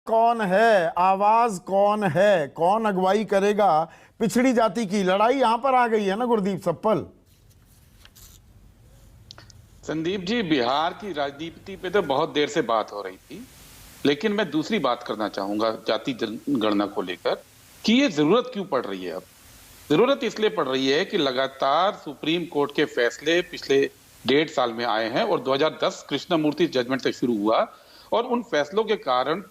कौन है, आवाज कौन है, कौन अगुवाई करेगा पिछड़ी जाति की, लड़ाई यहां पर आ गई है ना गुरदीप सप्पल। संदीप जी, बिहार की राजनीति पे तो बहुत देर से बात हो रही थी, लेकिन मैं दूसरी बात करना चाहूंगा जाति जनगणना को लेकर कि ये जरूरत क्यों पड़ रही है। अब जरूरत इसलिए पड़ रही है कि लगातार सुप्रीम कोर्ट के फैसले पिछले 1.5 साल में आए हैं और 2010 कृष्णमूर्ति जजमेंट से शुरू हुआ और उन फैसलों के कारण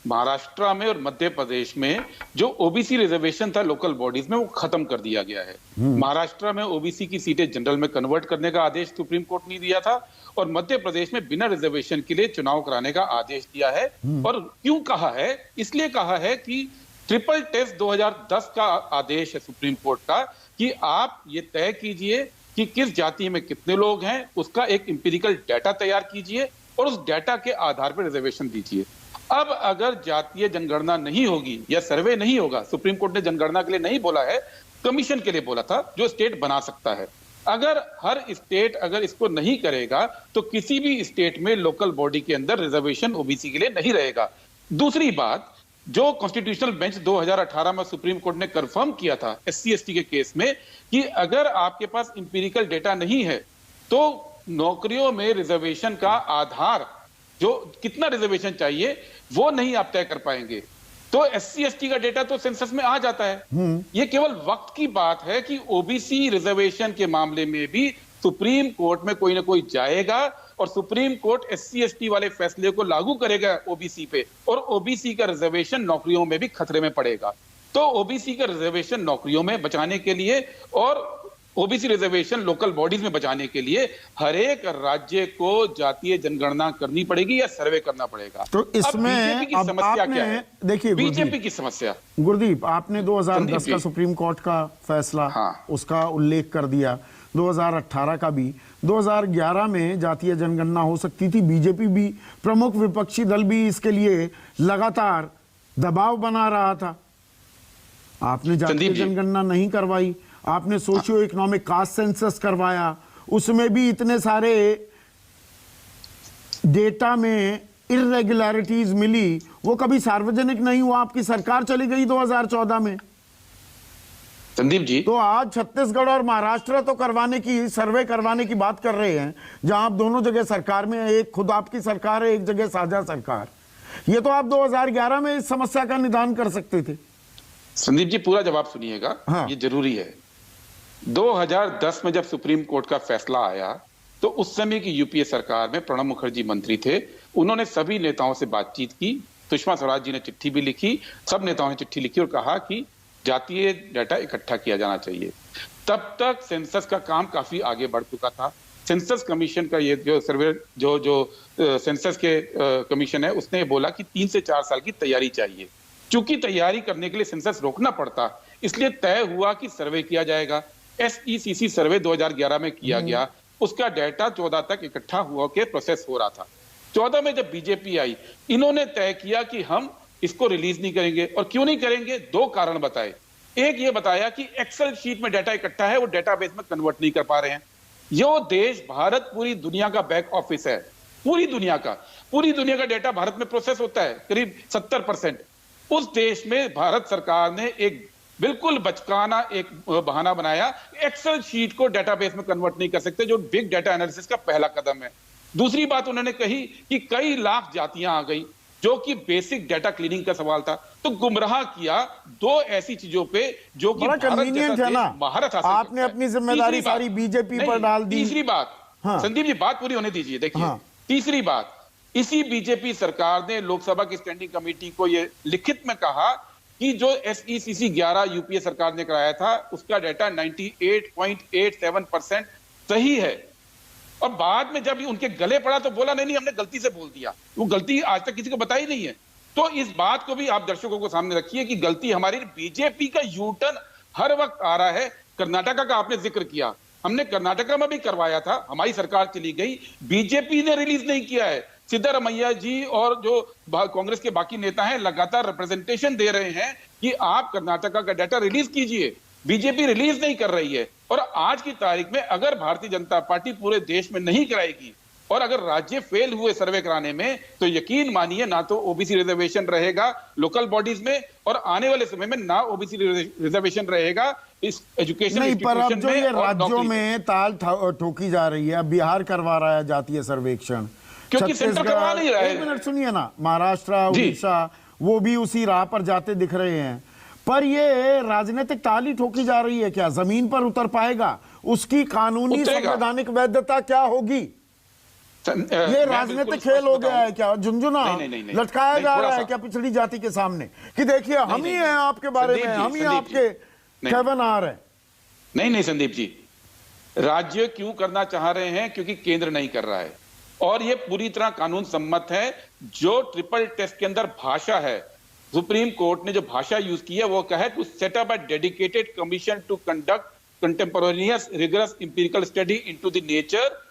महाराष्ट्र में और मध्य प्रदेश में जो ओबीसी रिजर्वेशन था लोकल बॉडीज में, वो खत्म कर दिया गया है। महाराष्ट्र में ओबीसी की सीटें जनरल में कन्वर्ट करने का आदेश सुप्रीम कोर्ट ने दिया था और मध्य प्रदेश में बिना रिजर्वेशन के लिए चुनाव कराने का आदेश दिया है। और क्यों कहा है? इसलिए कहा है कि ट्रिपल टेस्ट 2010 का आदेश है सुप्रीम कोर्ट का कि आप ये तय कीजिए कि किस जाति में कितने लोग हैं, उसका एक इंपिरिकल डाटा तैयार कीजिए और उस डाटा के आधार पर रिजर्वेशन दीजिए। अब अगर जातीय जनगणना नहीं होगी या सर्वे नहीं होगा, सुप्रीम कोर्ट ने जनगणना के लिए नहीं बोला है, कमीशन के लिए बोला था जो स्टेट बना सकता है। अगर हर स्टेट अगर इसको नहीं करेगा तो किसी भी स्टेट में लोकल बॉडी के अंदर रिजर्वेशन ओबीसी के लिए नहीं रहेगा। दूसरी बात, जो कॉन्स्टिट्यूशनल बेंच 2018 में सुप्रीम कोर्ट ने कंफर्म किया था एससी एसटी के केस में कि अगर आपके पास इंपिरिकल डेटा नहीं है तो नौकरियों में रिजर्वेशन का आधार, जो कितना रिजर्वेशन चाहिए, वो नहीं आप तय कर पाएंगे। तो एससी एसटी का डेटा तो सेंसस में आ जाता है। ये केवल वक्त की बात है कि ओबीसी रिजर्वेशन के मामले में भी सुप्रीम कोर्ट में कोई ना कोई जाएगा और सुप्रीम कोर्ट एससी एसटी वाले फैसले को लागू करेगा ओबीसी पे और ओबीसी का रिजर्वेशन नौकरियों में भी खतरे में पड़ेगा। तो ओबीसी का रिजर्वेशन नौकरियों में बचाने के लिए और ओबीसी रिजर्वेशन लोकल बॉडीज में बचाने के लिए हर एक राज्य को जातीय जनगणना करनी पड़ेगी या सर्वे करना पड़ेगा। तो इसमें बीजेपी की समस्या क्या है? देखिए बीजेपी की समस्या, गुरदीप, आपने 2010 का सुप्रीम कोर्ट का फैसला, उसका उल्लेख कर दिया, 2018 का भी, 2011 में जातीय जनगणना हो सकती थी। बीजेपी भी, प्रमुख विपक्षी दल भी इसके लिए लगातार दबाव बना रहा था। आपने जातीय जनगणना नहीं करवाई, आपने सोशियो इकोनॉमिक कास्ट सेंसस करवाया, उसमें भी इतने सारे डेटा में इर्रेगुलरिटीज मिली, वो कभी सार्वजनिक नहीं हुआ। आपकी सरकार चली गई 2014 में। संदीप जी, तो आज छत्तीसगढ़ और महाराष्ट्र तो करवाने की, सर्वे करवाने की बात कर रहे हैं, जहां आप दोनों जगह सरकार में, एक खुद आपकी सरकार है, एक जगह साझा सरकार। ये तो आप 2011 में इस समस्या का निदान कर सकते थे। संदीप जी, पूरा जवाब सुनिएगा। ये जरूरी है। 2010 में जब सुप्रीम कोर्ट का फैसला आया तो उस समय की यूपीए सरकार में प्रणब मुखर्जी मंत्री थे। उन्होंने सभी नेताओं से बातचीत की, सुषमा स्वराज जी ने चिट्ठी भी लिखी, सब नेताओं ने चिट्ठी लिखी और कहा कि जातीय डाटा इकट्ठा किया जाना चाहिए। तब तक सेंसस का काम काफी आगे बढ़ चुका था। सेंसस कमीशन का ये जो सर्वे जो सेंसस के कमीशन है, उसने बोला कि 3 से 4 साल की तैयारी चाहिए। चूंकि तैयारी करने के लिए सेंसस रोकना पड़ता, इसलिए तय हुआ कि सर्वे किया जाएगा। एसईसीसी सर्वे 2011 में किया गया, उसका डाटा 14 तक इकट्ठा हुआ के प्रोसेस हो रहा था। 14 में जब बीजेपी आई, इन्होंने तय किया कि हम इसको रिलीज नहीं करेंगे। और क्यों नहीं करेंगे? 2 कारण बताए। एक ये बताया कि एक्सेल शीट में डाटा इकट्ठा है, वो डाटाबेस में कन्वर्ट नहीं कर पा रहे हैं। यो देश, भारत, पूरी दुनिया का बैक ऑफिस है। पूरी दुनिया का डाटा भारत में प्रोसेस होता है, करीब 70%। उस देश में भारत सरकार ने एक बिल्कुल बचकाना एक बहाना बनाया, एक्सेल शीट को डेटाबेस में कन्वर्ट नहीं कर सकते, जो बिग डाटा एनालिसिस का पहला कदम है। दूसरी बात उन्होंने कही कि कई लाख जातियां आ गई, जो कि बेसिक डाटा क्लीनिंग का सवाल था। तो गुमराह किया 2 ऐसी चीजों पे जो कि भारत जैसा देश महारत हासिल, आपने अपनी जिम्मेदारी सारी बीजेपी पर डाल दी। तीसरी बात, संदीप जी, बात पूरी होने दीजिए। देखिए, तीसरी बात, इसी बीजेपी सरकार ने लोकसभा की स्टैंडिंग कमेटी को यह लिखित में कहा कि जो एसईसीसी 11 यूपीए सरकार ने कराया था, उसका डाटा 98.87% सही है। और बाद में जब उनके गले पड़ा तो बोला नहीं, हमने गलती से बोल दिया। वो गलती आज तक किसी को बताई नहीं है। तो इस बात को भी आप दर्शकों को सामने रखिए कि गलती हमारी। बीजेपी का यूटर्न हर वक्त आ रहा है। कर्नाटका का आपने जिक्र किया, हमने कर्नाटका में भी करवाया था, हमारी सरकार चली गई, बीजेपी ने रिलीज नहीं किया है। सिद्धरमैया जी और जो कांग्रेस के बाकी नेता हैं लगातार रिप्रेजेंटेशन दे रहे हैं कि आप कर्नाटका का डाटा रिलीज कीजिए। बीजेपी रिलीज नहीं कर रही है। और आज की तारीख में अगर भारतीय जनता पार्टी पूरे देश में नहीं कराएगी और अगर राज्य फेल हुए सर्वे कराने में तो यकीन मानिए ना तो ओबीसी रिजर्वेशन रहेगा लोकल बॉडीज में और आने वाले समय में ना ओबीसी रिजर्वेशन रहेगा इस एजुकेशन नहीं, पर अब जो ये और राज्यों नौकरी में ताल ठोकी जा रही है, अब बिहार करवा रहा है जातीय सर्वेक्षण, क्योंकि सेंटर करवा नहीं रहा है। एक मिनट सुनिए ना, महाराष्ट्र उड़ीसा वो भी उसी राह पर जाते दिख रहे हैं, पर ये राजनीतिक ताल ही ठोकी जा रही है क्या? जमीन पर उतर पाएगा? उसकी कानूनी संवैधानिक वैधता क्या होगी? ये राजनीतिक खेल हो गया है क्या? झुंझुना लटकाया जा रहा है क्या पिछड़ी जाति के सामने कि देखिए हम ही हैं आपके बारे में, हम ही आपके कहवनार हैं? नहीं संदीप जी, राज्य क्यों करना चाह रहे हैं? क्योंकि केंद्र नहीं कर रहा है और ये पूरी तरह कानून सम्मत है। जो ट्रिपल टेस्ट के अंदर भाषा है, सुप्रीम कोर्ट ने जो भाषा यूज की है वो क्या है? To set up a dedicated commission to conduct contemporaneous rigorous empirical study into the nature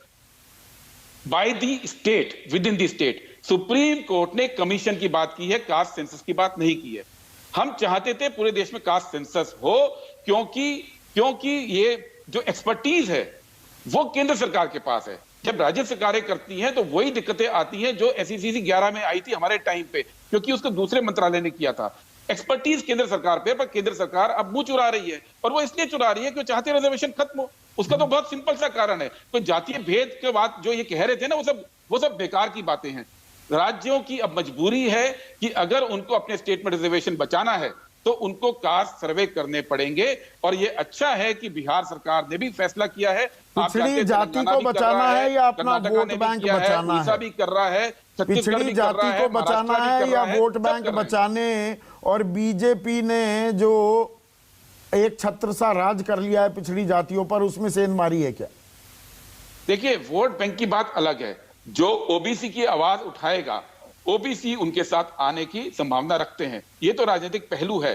by the state, within the state. Supreme court ने कमीशन की बात की है, कास्ट सेंसस की बात नहीं की है। हम चाहते थे पूरे देश में कास्ट सेंसस हो क्योंकि ये जो एक्सपर्टीज है वो केंद्र सरकार के पास है। जब राज्य सरकारें करती हैं तो वही दिक्कतें आती हैं जो SECC 11 में आई थी हमारे टाइम पे, क्योंकि उसको दूसरे मंत्रालय ने किया था। एक्सपर्टीज केंद्र सरकार पे, पर केंद्र सरकार अब मुंह चुरा रही है और वो इसलिए चुरा रही है कि वो चाहते रिजर्वेशन खत्म हो। उसका तो बहुत सिंपल सा कारण है। तो जातीय भेद के बात जो ये कह रहे थे ना, वो सब बेकार की बातें हैं। राज्यों की अब मजबूरी है कि अगर उनको अपने स्टेट में रिजर्वेशन बचाना है तो उनको कास्ट सर्वे करने पड़ेंगे। और ये अच्छा है कि बिहार सरकार ने भी फैसला किया है। पिछड़ी जाति को बचाना है या अपना वोट बैंक बचाना है? भी कर रहा है, पिछड़ी जाति को बचाना है या वोट बैंक बचाने? और बीजेपी ने जो एक छत्र सा राज कर लिया है पिछड़ी जातियों पर, उसमें सेंध मारी है क्या? देखिए, वोट बैंक की बात अलग है। जो ओबीसी की आवाज उठाएगा, ओबीसी उनके साथ आने की संभावना रखते हैं। ये तो राजनीतिक पहलू है।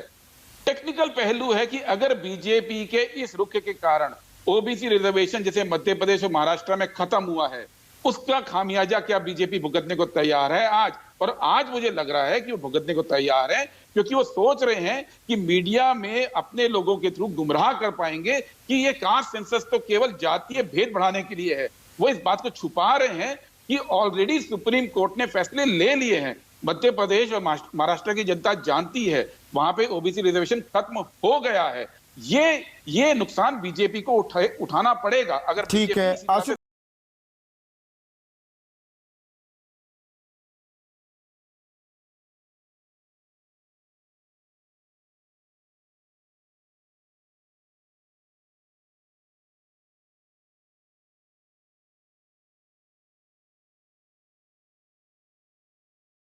टेक्निकल पहलू है कि अगर बीजेपी के इस रुख के कारण ओबीसी रिजर्वेशन जैसे मध्य प्रदेश और महाराष्ट्र में खत्म हुआ है, उसका खामियाजा क्या बीजेपी भुगतने को तैयार है आज? और आज मुझे लग रहा है कि वो भुगतने को तैयार है क्योंकि वो सोच रहे हैं कि मीडिया में अपने लोगों के थ्रू गुमराह कर पाएंगे कि ये कास्ट सेंसस तो केवल जातीय भेद बढ़ाने के लिए है। वो इस बात को छुपा रहे हैं कि ऑलरेडी सुप्रीम कोर्ट ने फैसले ले लिए हैं। मध्य प्रदेश और महाराष्ट्र की जनता जानती है, वहां पे ओबीसी रिजर्वेशन खत्म हो गया है। ये नुकसान बीजेपी को उठाना पड़ेगा। अगर ठीक है।